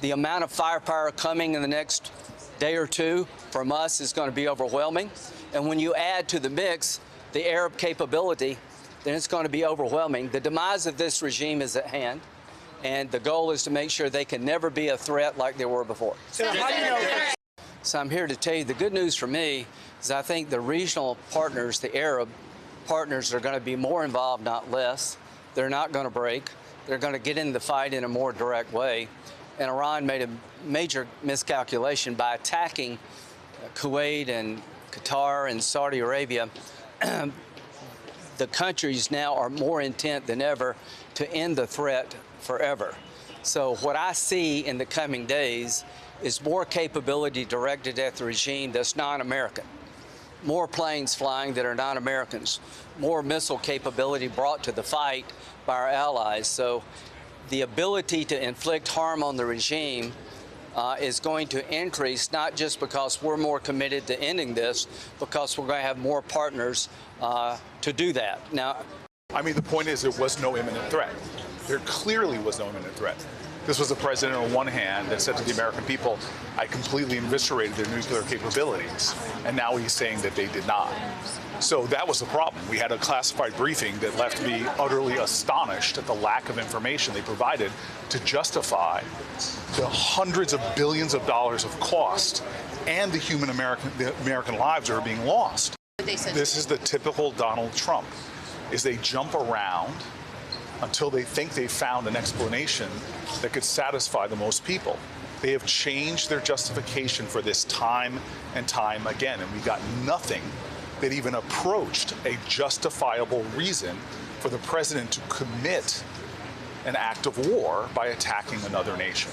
The amount of firepower coming in the next day or two from us is going to be overwhelming. And when you add to the mix the Arab capability, then it's going to be overwhelming. The demise of this regime is at hand, and the goal is to make sure they can never be a threat like they were before. So I'm here to tell you the good news for me is I think the regional partners, the Arab partners, are going to be more involved, not less. They're not going to break. They're going to get in the fight in a more direct way. And Iran made a major miscalculation by attacking Kuwait and Qatar and Saudi Arabia. The countries now are more intent than ever to end the threat forever. So what I see in the coming days is more capability directed at the regime that's non-American, more planes flying that are non-Americans, more missile capability brought to the fight by our allies. So the ability to inflict harm on the regime is going to increase, not just because we're more committed to ending this, because we're going to have more partners to do that. Now, I mean, the point is there was no imminent threat. There clearly was no imminent threat. This was the president on one hand that said to the American people, I completely eviscerated their nuclear capabilities, and now he's saying that they did not. So that was the problem. We had a classified briefing that left me utterly astonished at the lack of information they provided to justify the hundreds of billions of dollars of cost and the American lives that are being lost. This is the typical Donald Trump, is they jump around until they think they've found an explanation that could satisfy the most people. They have changed their justification for this time and time again, and we got nothing that even approached a justifiable reason for the president to commit an act of war by attacking another nation.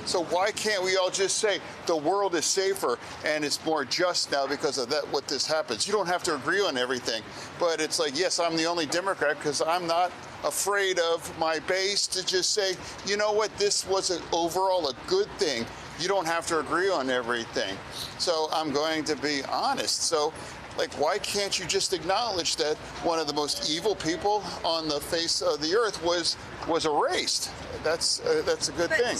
So why can't we all just say the world is safer and it's more just now because of that, what this happens? You don't have to agree on everything, but it's like, yes, I'm the only Democrat because I'm not afraid of my base to just say, you know what, this was overall a good thing. You don't have to agree on everything. So I'm going to be honest. So, like, why can't you just acknowledge that one of the most evil people on the face of the earth was erased? That's a good thing.